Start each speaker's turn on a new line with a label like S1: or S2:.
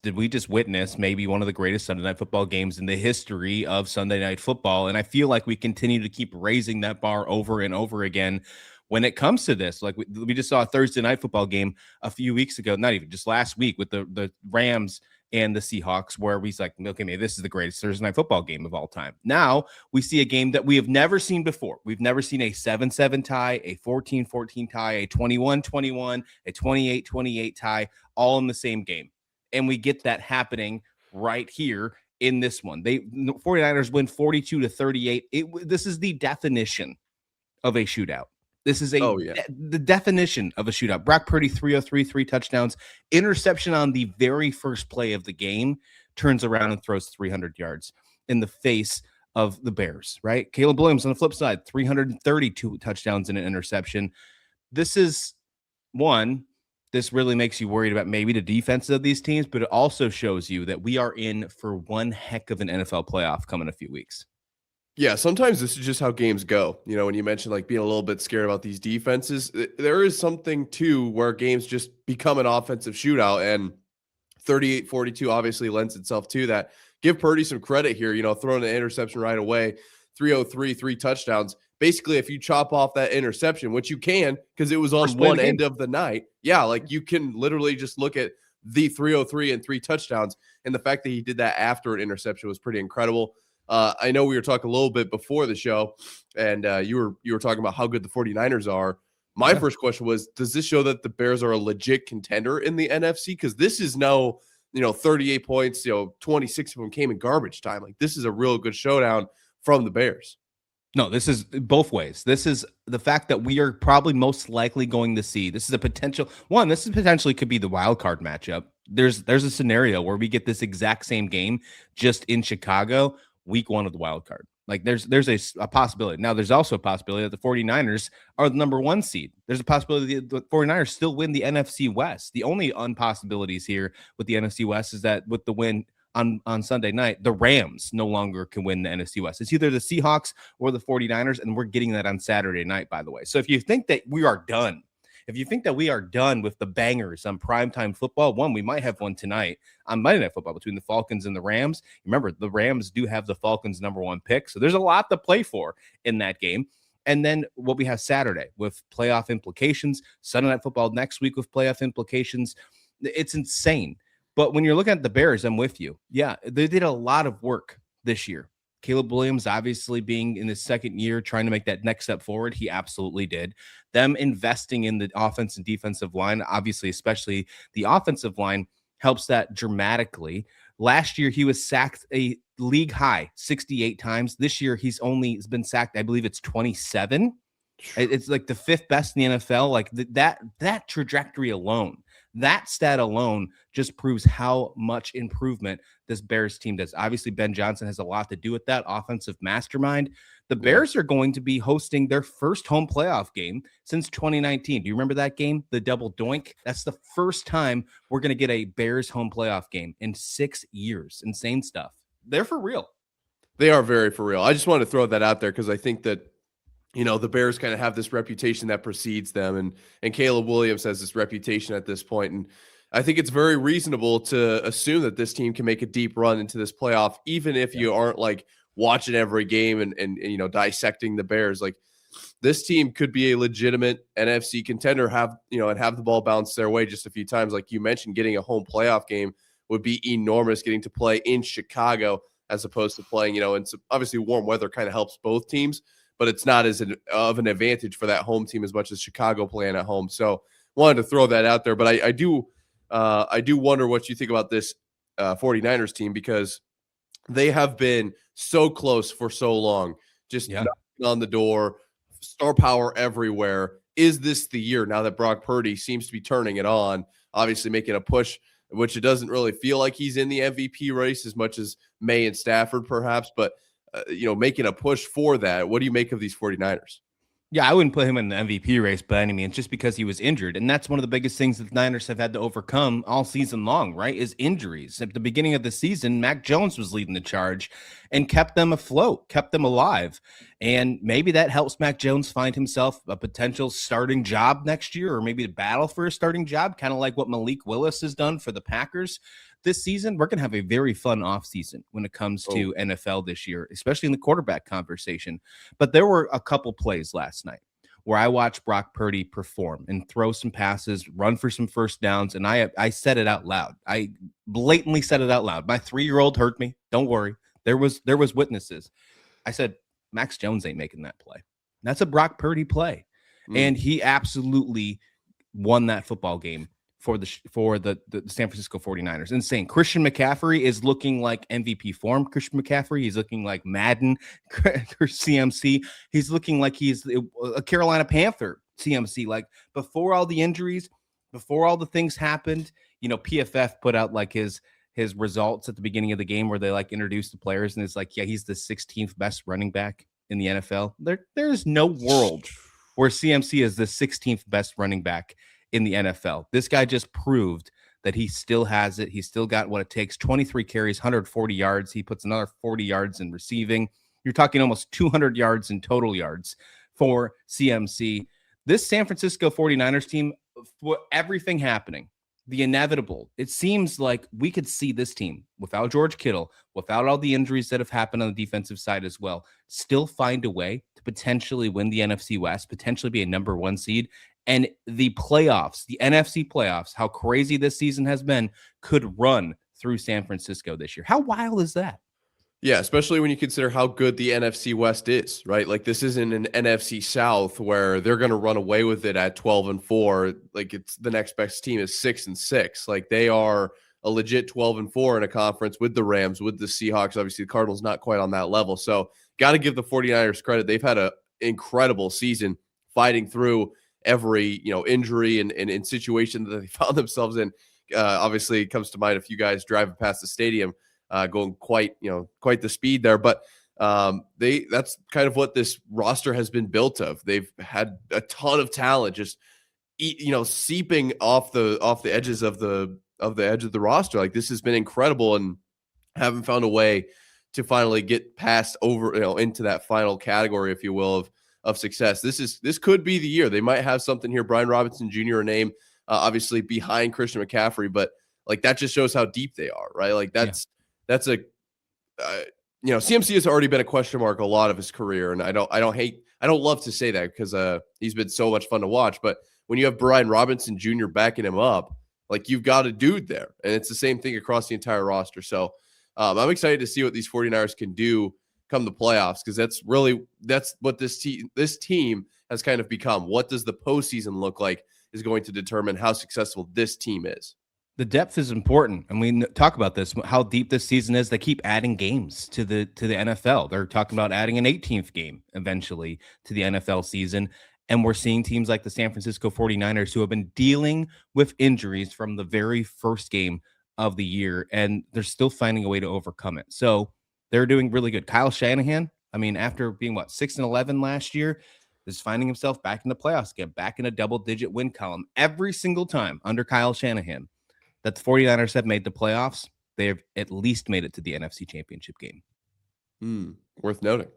S1: did we just witness maybe one of the greatest Sunday Night Football games in the history of Sunday Night Football? And I feel like we continue to keep raising that bar over and over again when it comes to this. Like we just saw a Thursday Night Football game a few weeks ago, not even just last week, with the Rams and the Seahawks, where we's like, okay, maybe this is the greatest Thursday Night Football game of all time. Now we see a game that we have never seen before. We've never seen a 7-7 tie, a 14-14 tie, a 21-21, a 28-28 tie, all in the same game. And we get that happening right here in this one. 49ers win 42-38. This is the definition of a shootout. This is the definition of a shootout. Brock Purdy, 303, 3 touchdowns, interception on the very first play of the game, turns around and throws 300 yards in the face of the Bears, right? Caleb Williams on the flip side, 332 touchdowns and an interception. This is one. This really makes you worried about maybe the defense of these teams, but it also shows you that we are in for one heck of an NFL playoff coming in a few weeks.
S2: Yeah, sometimes this is just how games go. You know, when you mentioned like being a little bit scared about these defenses, there is something too where games just become an offensive shootout, and 38-42 obviously lends itself to that. Give Purdy some credit here, you know, throwing an interception right away, 303, 3 touchdowns. Basically, if you chop off that interception, which you can because it was on one end of the night, yeah, like you can literally just look at the 303 and 3 touchdowns, and the fact that he did that after an interception was pretty incredible. I know we were talking a little bit before the show, and you were talking about how good the 49ers are. My first question was, does this show that the Bears are a legit contender in the NFC? Because this is no, 38 points, 26 of them came in garbage time. Like, this is a real good showdown from the Bears.
S1: No, this is both ways. This is the fact that we are probably most likely going to see. This is a potential one. This is potentially could be the wild card matchup. There's a scenario where we get this exact same game just in Chicago, week 1 of the wild card. Like there's a possibility. Now there's also a possibility that the 49ers are the number 1 seed. There's a possibility that the 49ers still win the NFC West. The only unpossibilities here with the NFC West is that with the win on Sunday night, the Rams no longer can win the NFC West. It's either the Seahawks or the 49ers, and we're getting that on Saturday night, by the way. So if you think that we are done, with the bangers on primetime football, we might have one tonight on Monday Night Football between the Falcons and the Rams. Remember, the Rams do have the Falcons' number 1 pick, so there's a lot to play for in that game. And then what we have Saturday with playoff implications, Sunday Night Football next week with playoff implications. It's insane. But when you're looking at the Bears, I'm with you. Yeah, they did a lot of work this year. Caleb Williams obviously being in his second year, trying to make that next step forward. He absolutely did. Them investing in the offense and defensive line, obviously, especially the offensive line, helps that dramatically. Last year, he was sacked a league high 68 times. This year, he's been sacked, I believe it's 27. It's like the 5th best in the NFL. Like that trajectory alone, that stat alone just proves how much improvement this Bears team does. Obviously, Ben Johnson has a lot to do with that offensive mastermind. The Bears are going to be hosting their first home playoff game since 2019. Do you remember that game, the double doink? That's the first time we're going to get a Bears home playoff game in 6 years. Insane stuff. They're for real.
S2: They are very for real. I just wanted to throw that out there because I think that the Bears kind of have this reputation that precedes them, and Caleb Williams has this reputation at this point. And I think it's very reasonable to assume that this team can make a deep run into this playoff, even if you aren't like watching every game and dissecting the Bears. Like, this team could be a legitimate NFC contender, and have the ball bounce their way just a few times. Like you mentioned, getting a home playoff game would be enormous. Getting to play in Chicago as opposed to playing, and obviously warm weather kind of helps both teams, but it's not as of an advantage for that home team as much as Chicago playing at home. So wanted to throw that out there. But I do wonder what you think about this 49ers team, because they have been so close for so long, just knocking on the door, star power everywhere. Is this the year now that Brock Purdy seems to be turning it on, obviously making a push, which it doesn't really feel like he's in the MVP race as much as May and Stafford perhaps, but making a push for that. What do you make of these 49ers?
S1: Yeah, I wouldn't put him in the MVP race by any means, just because he was injured. And that's one of the biggest things that the Niners have had to overcome all season long, right, is injuries. At the beginning of the season, Mac Jones was leading the charge and kept them afloat, kept them alive. And maybe that helps Mac Jones find himself a potential starting job next year, or maybe to battle for a starting job, kind of like what Malik Willis has done for the Packers. this season, we're going to have a very fun offseason when it comes to NFL this year, especially in the quarterback conversation. But there were a couple plays last night where I watched Brock Purdy perform and throw some passes, run for some first downs, and I said it out loud. I blatantly said it out loud. My 3-year-old heard me. Don't worry. There was witnesses. I said, Max Jones ain't making that play. That's a Brock Purdy play. And he absolutely won that football game for the San Francisco 49ers. Insane. Christian McCaffrey is looking like MVP form. Christian McCaffrey, he's looking like Madden CMC. He's looking like he's a Carolina Panther CMC. Like before all the injuries, before all the things happened, PFF put out like his results at the beginning of the game where they like introduced the players, and it's like, yeah, he's the 16th best running back in the NFL. There's no world where CMC is the 16th best running back in the NFL. This guy just proved that he still has it. He's still got what it takes. 23 carries, 140 yards. He puts another 40 yards in receiving. You're talking almost 200 yards in total yards for CMC. This San Francisco 49ers team, for everything happening, the inevitable, it seems like we could see this team without George Kittle, without all the injuries that have happened on the defensive side as well, still find a way to potentially win the NFC West, potentially be a number 1 seed. And the playoffs, the NFC playoffs, how crazy this season has been, could run through San Francisco this year. How wild is that?
S2: Yeah, especially when you consider how good the NFC West is, right? Like this isn't an NFC South where they're going to run away with it at 12-4. Like it's the next best team is 6-6. Like they are a legit 12-4 in a conference with the Rams, with the Seahawks. Obviously, the Cardinals not quite on that level. So got to give the 49ers credit. They've had an incredible season fighting through every injury and situation that they found themselves in. Obviously, it comes to mind a few guys driving past the stadium. Going quite the speed there, but that's kind of what this roster has been built of. They've had a ton of talent just seeping off the edges of the edge of the roster. Like this has been incredible, and haven't found a way to finally get past over into that final category, if you will, of success. This could be the year. They might have something here. Brian Robinson Jr. a name obviously behind Christian McCaffrey, but like that just shows how deep they are, right? Like that's a CMC has already been a question mark a lot of his career, and I don't love to say that because he's been so much fun to watch. But when you have Brian Robinson Jr. backing him up, like you've got a dude there, and it's the same thing across the entire roster. So I'm excited to see what these 49ers can do come the playoffs, because that's what this team has kind of become. What does the postseason look like is going to determine how successful this team is.
S1: The depth is important, and we talk about this, how deep this season is. They keep adding games to the NFL. They're talking about adding an 18th game eventually to the NFL season, and we're seeing teams like the San Francisco 49ers who have been dealing with injuries from the very first game of the year, and they're still finding a way to overcome it. So they're doing really good. Kyle Shanahan, after being 6-11 last year, is finding himself back in the playoffs again, back in a double-digit win column every single time under Kyle Shanahan that the 49ers have made the playoffs. They have at least made it to the NFC Championship game.
S2: Worth noting.